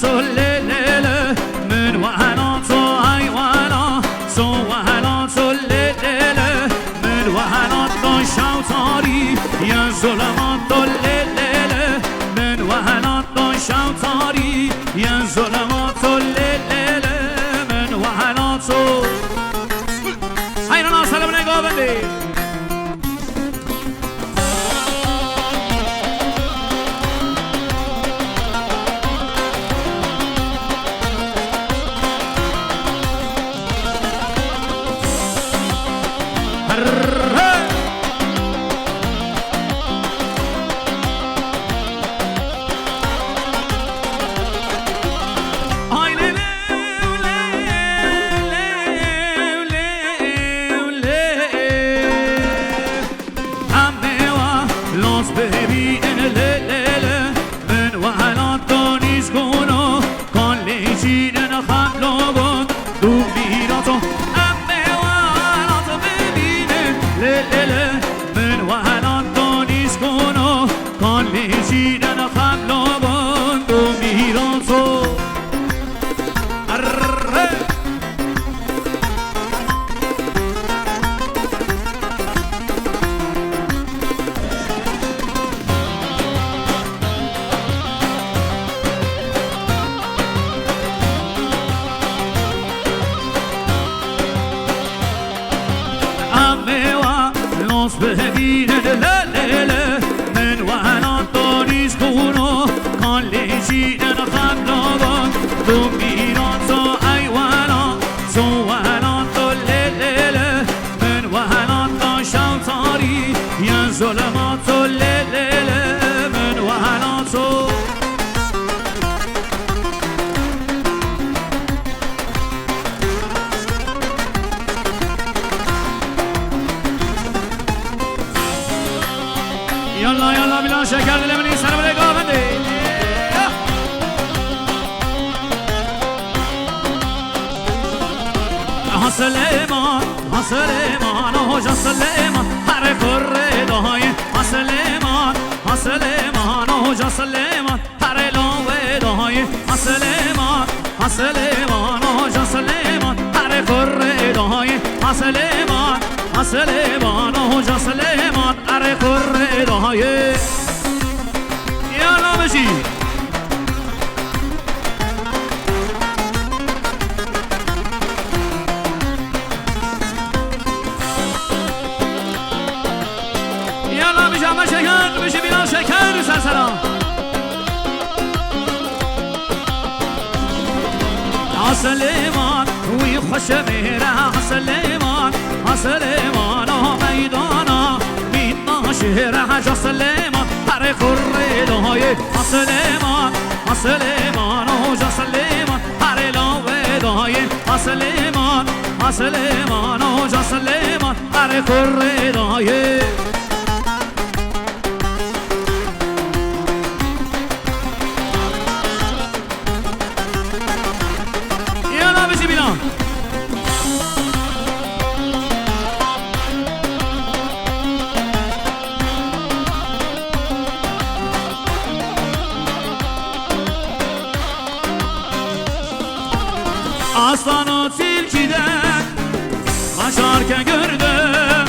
تو لیله من و هلا تو ای ولا سو و هلا تو لیله من و هلا تو شوتاری یا ظلمات تو لیله من و هلا تو شوتاری یا ظلمات تو لیله من و هلا تو حیران سلام نگاه بندی ظلمات الليل من وهناته يلا يلا بلا شكر لمن سلام عليكم سليمان سليمان هوجا سليمان هر كره دهاي سليمان سليمان هوجا سليمان هر لوه دهاي سليمان سليمان هوجا سليمان هر كره دهاي سليمان سليمان هوجا سليمان هر كره دهاي يا نامشي شکر بشه بینا شکر سرسرم سلیمان وی خوش میره سلیمان سلیمان میدانا میدنا شهر حجا سلیمان هر قره دهای سلیمان سلیمان حجا سلیمان هر لاوه دهای سلیمان سلیمان حجا سلیمان هر قره دهای Aslan o tilkiden kaçarken gördüm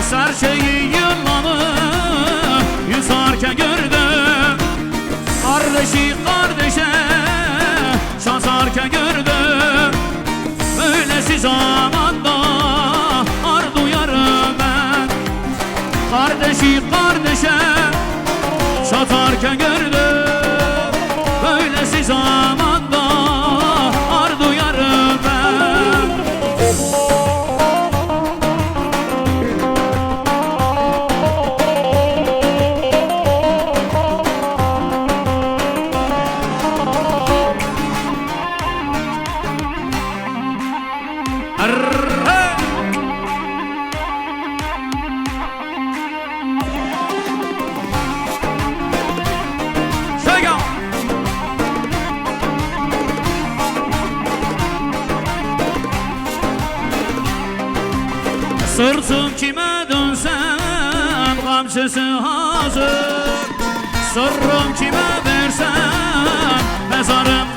serçeyi yılanı yüzarken gördüm kardeşi kardeşe çatarken gördüm böylesi zamanda ar duyarım ben kardeşi kardeşe çatarken gördüm böylesi zamanda ar duyarım ben Sırtım kime dönsem kamçısı hazır Sırrım kime versem mezarım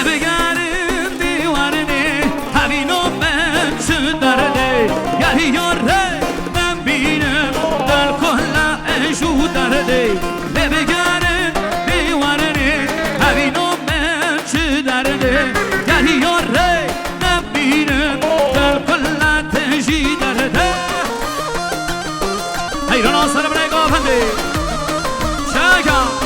بگردیم دیوارنه همینو من چه درده گری یاره نبینم در کلا اشو درده بگردیم دیوارنه همینو من چه درده گری یاره نبینم در کلا تشی درده حیران آسر برای گافنده شکم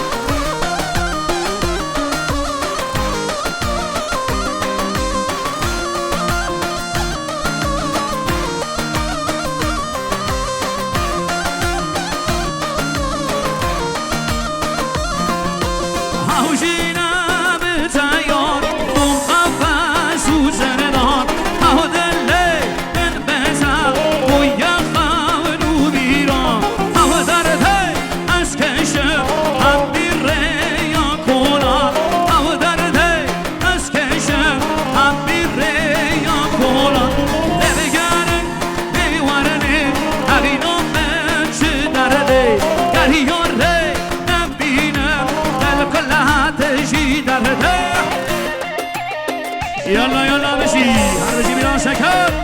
يلا يلا بشي هذا بشي بلا شكر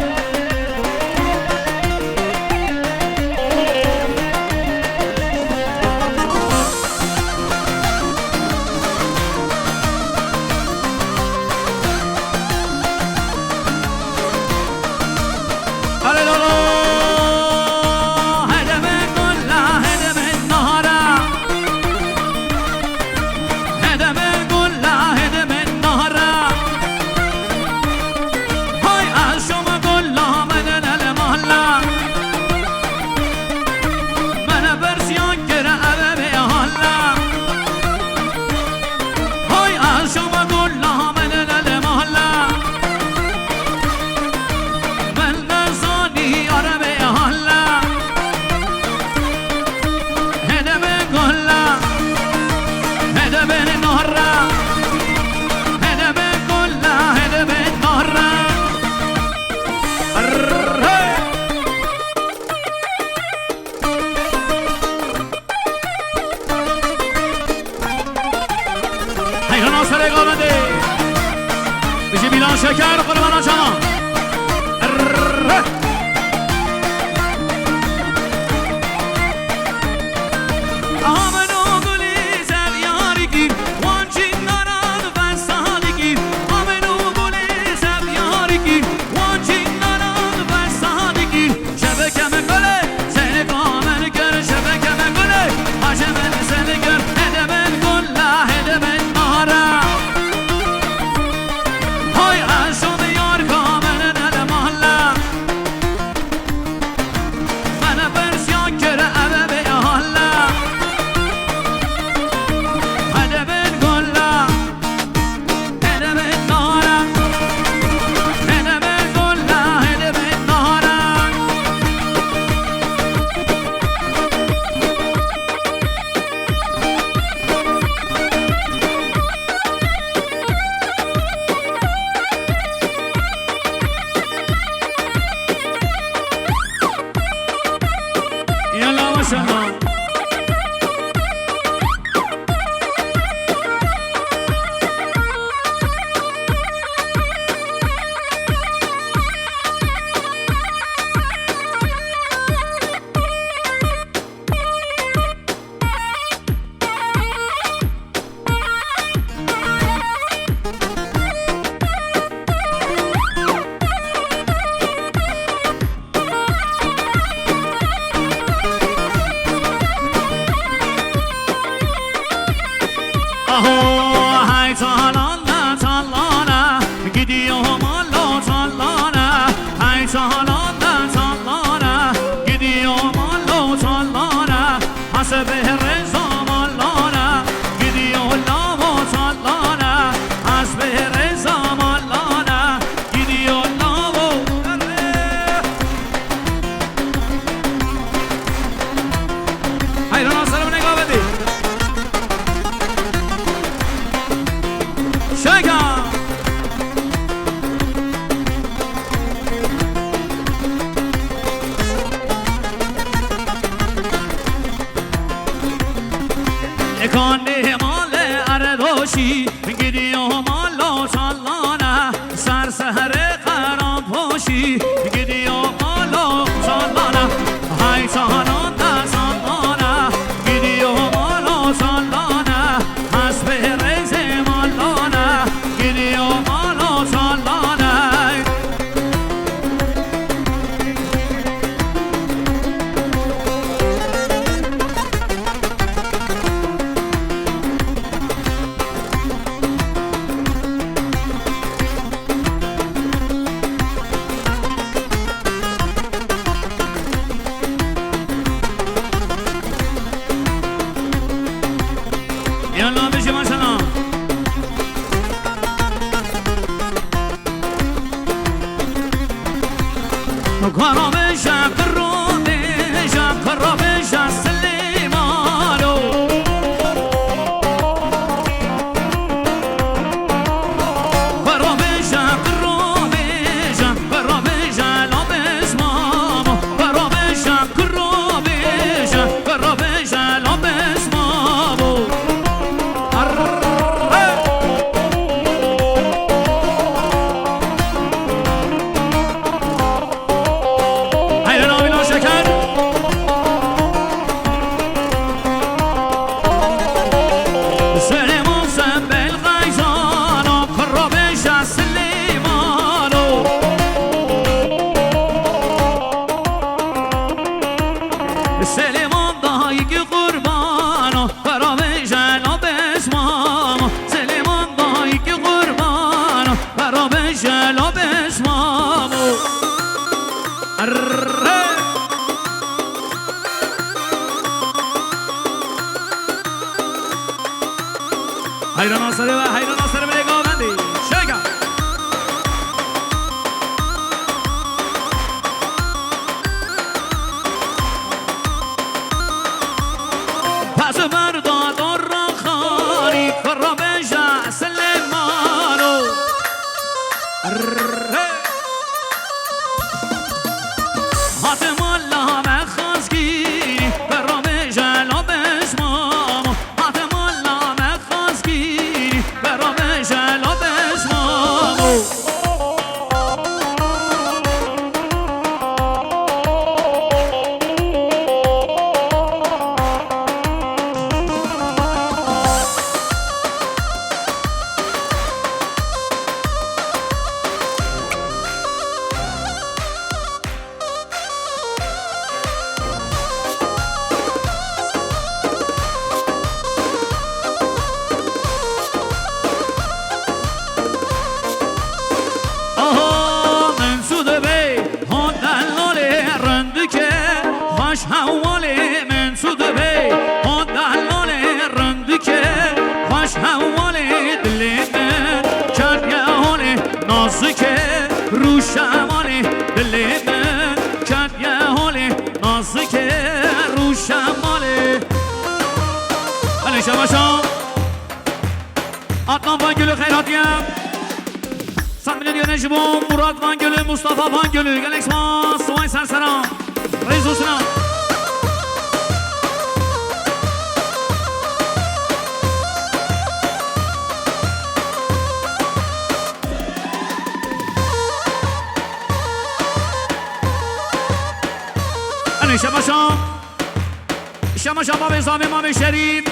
شکر قربان شما آمنو گلی زبیاری گیر وانچین ناران و سالی گیر آمنو گلی زبیاری گیر وانچین ناران و سالی گیر شبکم گله سن کامل گر شبکم گله هاشم سن گر هدمن گله هدمن نارا کانه مال ارداشی گیدی و مال يلا بيجي مثلا قرب شاب الروبي شاب قرب شاب سليمانو قرب شاب الروبي شاب قرب شاب لابس مامو قرب شاب الروبي شاب قرب شاب لابس مامو سلیمان دایی قربانو برام جلاب اسمامو سلیمان دایی قربانو برام جلاب اسمامو حیران آسره و حیران آسره به نگاه بندی شکر پس برداد را خاری خراب جا سلیمانو حاتم الله مخازگی برام جلاب اسمامو حاتم الله مخازگی برام جلاب اسمامو حواله من سود بی ها دلاله رندی که خوش حواله دلی من کرد یه حاله نازکه رو شماله دلی من کرد یه حاله نازکه رو شماله بله شما شام عدنان بانگلو خیراتیم سمین دیانه جبون مراد بانگلو مصطفى بانگلو گلکس ما سوای سرسران رئیس حسنا شما باب ازام امام شریف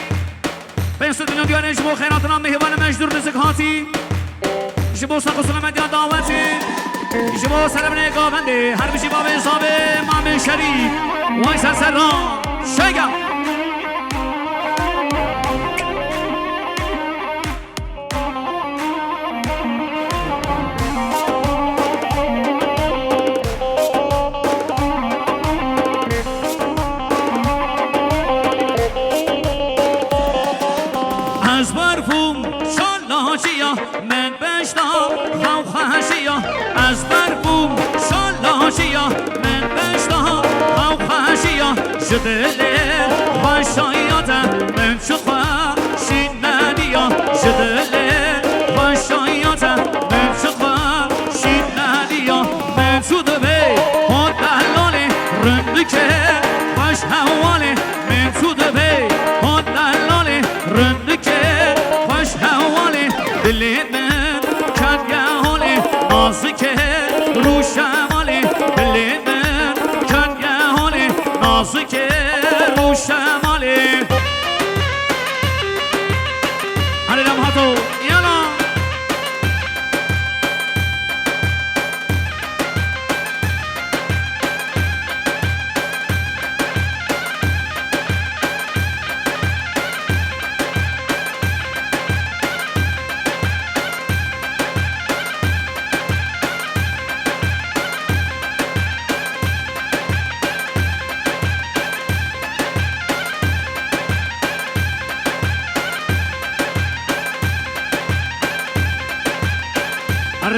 بین دنیا دیانه جبو خیراتنا مهوان مجدور رزق هاتی جبو ساق سلامت یا دعوتی جبو سلام نگاه بنده هر بشی باب ازام امام شریف وای سرسران شیگم از برفوم شالاشیا من بشتا خوخشیا از برفوم شالاشیا من بشتا خوخشیا جدله باشایات من شخوا شیننیا جدله باشایات من شخوا شیننیا من سود بی ها دلاله رندکه باش حواله من سود بی ها دلاله رندکه دلی من کرد یه حاله نازکه رو شماله دلی من کرد یه حاله نازکه رو شماله علی لمحاتو یالا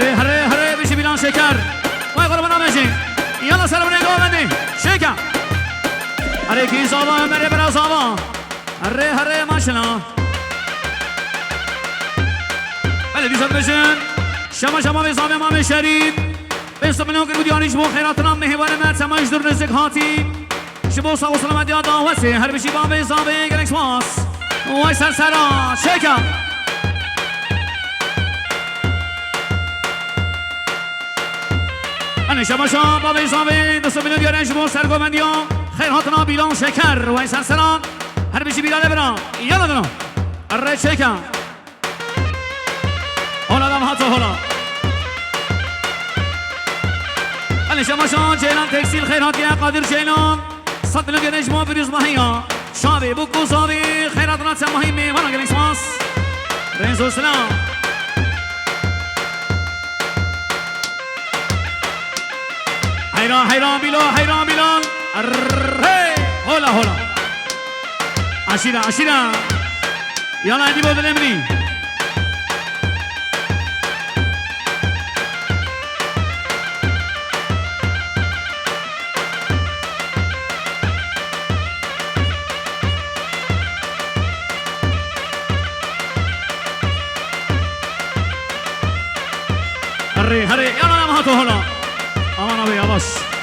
هره بشی بیلان شکر وای قربان بشی یالا سلام نگاه بندی شکر هره کی زاوا مره برا زاوا هره ماشاءالله بله بیشتر بشن شما به زاویه امام شریف بسم الله که بودیانیش بو خیراتنا مهوان مرد سمایش در رزق هاتی شبو صاحب سلامت یاد آوازه هر بشی با به زاویه گلکس واس وای سرسرا شکر شما با بیزاوی دست بینو بیارن شما سرگومندی ها خیراتنا بیلان شکر وای سرسران هر بشی بیلاله برا یالا دنو اره شکر هولا دم هاتو هولا شما جیلان تکسیل خیراتی قادر جیلان صد بینو بیارن شما بریز ماهی ها شابی بکو زاوی خیراتنا تماهی میوانا گلیس ماس رنزو سلام حیران بیلان هولا عشیره یالا ادی بود نمری هره یالا نم هاتو هولا aman abi yavaş